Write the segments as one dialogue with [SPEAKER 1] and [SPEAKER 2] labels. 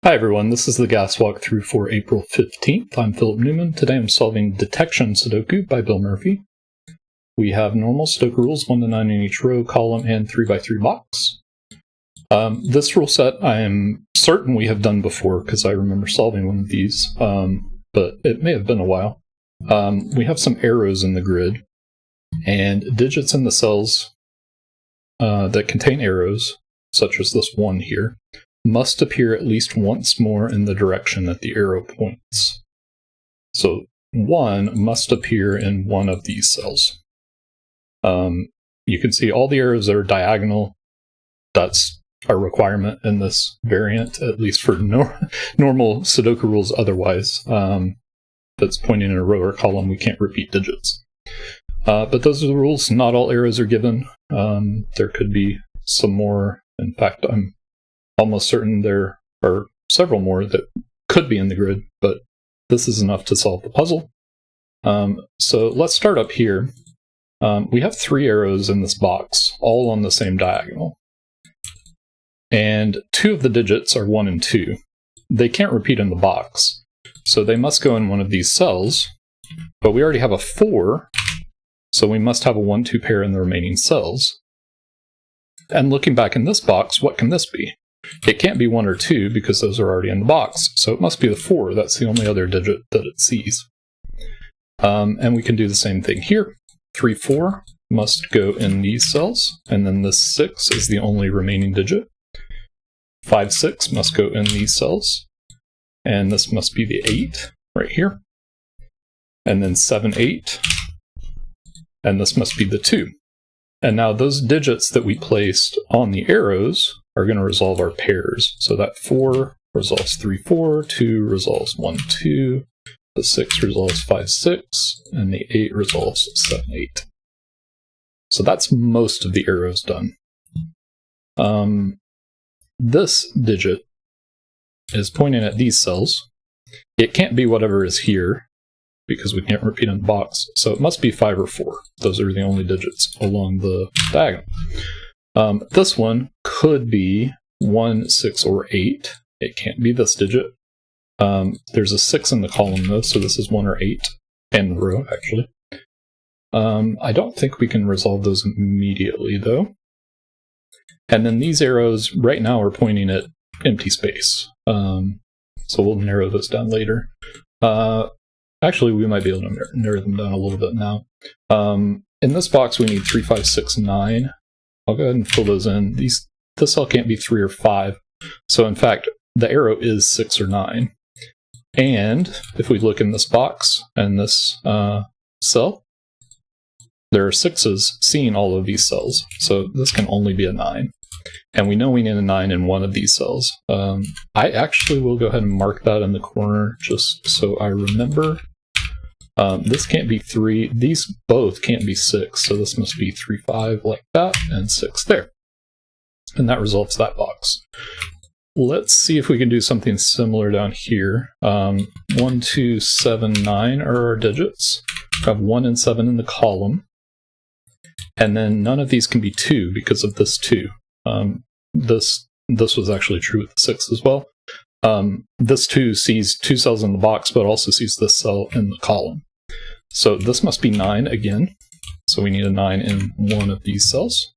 [SPEAKER 1] Hi everyone, this is the gas walkthrough for April 15th. I'm Philip Newman. Today I'm solving Detection Sudoku by Bill Murphy. We have normal Sudoku rules, 1 to 9 in each row, column, and 3x3 box. This rule set I am certain we have done before because I remember solving one of these, but it may have been a while. We have some arrows in the grid, and digits in the cells that contain arrows, such as this one here, must appear at least once more in the direction that the arrow points. So 1 must appear in one of these cells. You can see all the arrows that are diagonal. That's a requirement in this variant, at least for normal Sudoku rules otherwise. That's pointing in a row or column, we can't repeat digits. But those are the rules. Not all arrows are given. There could be some more. In fact, I'm almost certain there are several more that could be in the grid, but this is enough to solve the puzzle. So let's start up here. We have 3 arrows in this box, all on the same diagonal. And 2 of the digits are 1 and 2. They can't repeat in the box, so they must go in one of these cells, but we already have a 4, so we must have a 1-2 pair in the remaining cells. And looking back in this box, what can this be? It can't be 1 or 2 because those are already in the box, so it must be the 4. That's the only other digit that it sees. And we can do the same thing here. 3, 4 must go in these cells, and then this 6 is the only remaining digit. 5, 6 must go in these cells, and this must be the 8 right here. And then 7, 8, and this must be the 2. And now those digits that we placed on the arrows are going to resolve our pairs. So that 4 resolves 3, 4, 2 resolves 1, 2, the 6 resolves 5, 6, and the 8 resolves 7, 8. So that's most of the arrows done. This digit is pointing at these cells. It can't be whatever is here because we can't repeat in the box, so it must be 5 or 4. Those are the only digits along the diagonal. This one could be 1, 6, or 8. It can't be this digit. There's a 6 in the column though, so this is 1 or 8, and the row actually. I don't think we can resolve those immediately though. And then these arrows right now are pointing at empty space, so we'll narrow those down later. Actually, we might be able to narrow them down a little bit now. In this box, we need 3, 5, 6, 9. I'll go ahead and fill those in. This cell can't be 3 or 5. So in fact, the arrow is 6 or 9. And if we look in this box and this cell, there are 6s seeing all of these cells. So this can only be a 9. And we know we need a 9 in one of these cells. I actually will go ahead and mark that in the corner just so I remember. This can't be 3. These both can't be 6, so this must be 3, 5 like that, and 6 there. And that resolves that box. Let's see if we can do something similar down here. 1, 2, 7, 9 are our digits. We have 1 and 7 in the column. And then none of these can be 2 because of this 2. This was actually true with the 6 as well. This 2 sees 2 cells in the box, but also sees this cell in the column. So this must be 9 again. So we need a 9 in one of these cells.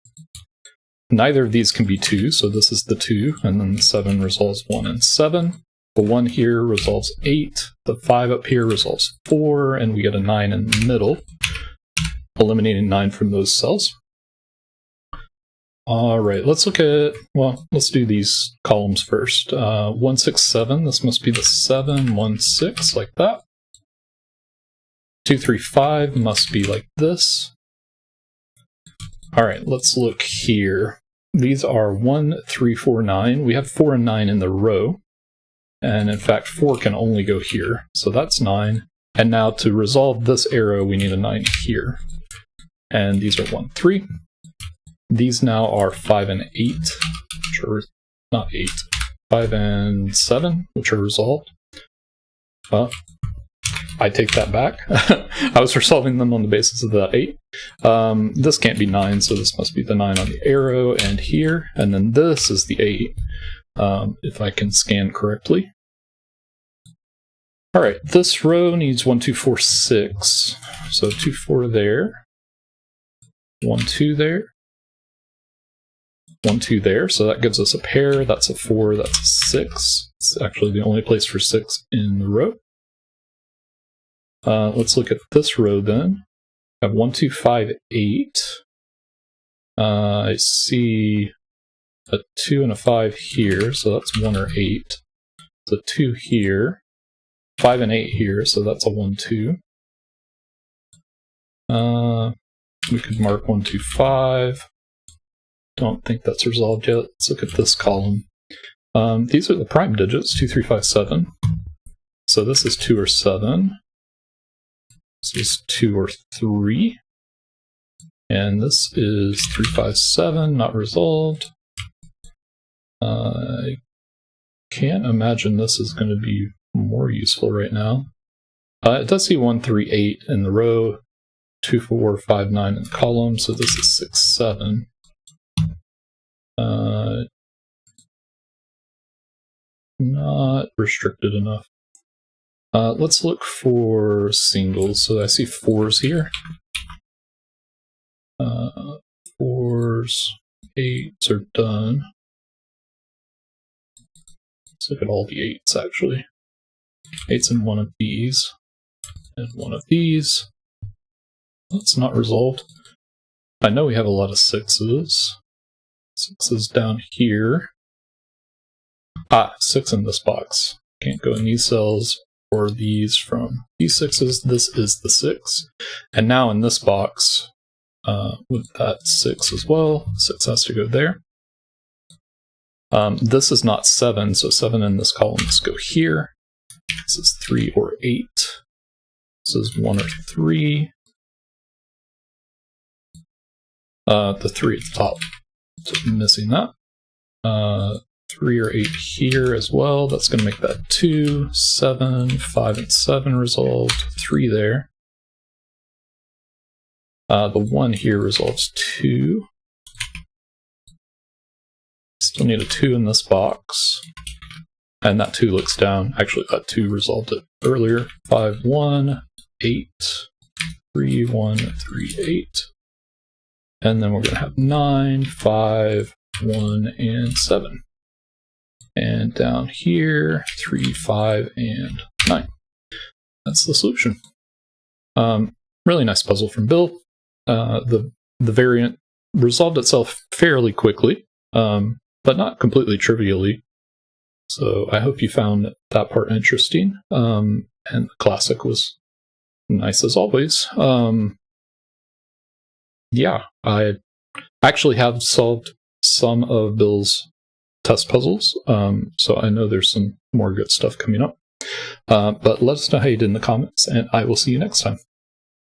[SPEAKER 1] Neither of these can be 2, so this is the 2, and then the 7 resolves 1 and 7. The 1 here resolves 8, the 5 up here resolves 4, and we get a 9 in the middle, eliminating 9 from those cells. Alright, let's look at, well, let's do these columns first. 1, 6, 7, this must be the 7, 1, 6, like that. 2, 3, 5 must be like this. Alright, let's look here. These are 1, 3, 4, 9. We have 4 and 9 in the row. And in fact, 4 can only go here. So that's 9. And now to resolve this arrow, we need a 9 here. And these are 1, 3. These now are 5 and 8, which are not 8. 5 and 7, which are resolved. I take that back. I was resolving them on the basis of the 8. This can't be 9, so this must be the 9 on the arrow and here. And then this is the 8. if I can scan correctly. All right, this row needs 1, 2, 4, 6. So 2, 4 there. 1, 2 there. 1, 2 there. So that gives us a pair. That's a 4. That's a 6. It's actually the only place for 6 in the row. Let's look at this row then. I have 1, 2, 5, 8. I see a 2 and a 5 here, so that's 1 or 8. There's a 2 here. 5 and 8 here, so that's a 1, 2. We could mark 1, 2, 5. Don't think that's resolved yet. Let's look at this column. These are the prime digits, 2, 3, 5, 7. So this is 2 or 7. This is 2 or 3. And this is 3, 5, 7, not resolved. I can't imagine this is going to be more useful right now. It does see 1, 3, 8 in the row, 2, 4, 5, 9 in the column, so this is 6, 7. Not restricted enough. Let's look for singles. So I see 4s here. 4s, 8s are done. Let's look at all the 8s actually. 8's in one of these, and one of these. That's not resolved. I know we have a lot of 6s. 6s down here. 6 in this box. Can't go in these cells or these from these 6s. This is the 6. And now in this box, with that 6 as well, 6 has to go there. This is not 7, so 7 in this column must go here. This is 3 or 8. This is 1 or 3. The 3 at the top, so I'm missing that. 3 or 8 here as well. That's going to make that 2, 7, 5, and 7 resolved. 3 there. The 1 here resolves 2. Still need a 2 in this box. And that 2 looks down. Actually, that 2 resolved it earlier. 5, 1, 8, 3, 1, 3, 8. And then we're going to have 9, 5, 1, and 7. And down here, 3, 5, and 9. That's the solution. Really nice puzzle from Bill. The variant resolved itself fairly quickly, but not completely trivially. So I hope you found that part interesting. And the classic was nice as always. Yeah, I actually have solved some of Bill's test puzzles, so I know there's some more good stuff coming up. But let us know how you did in the comments, and I will see you next time.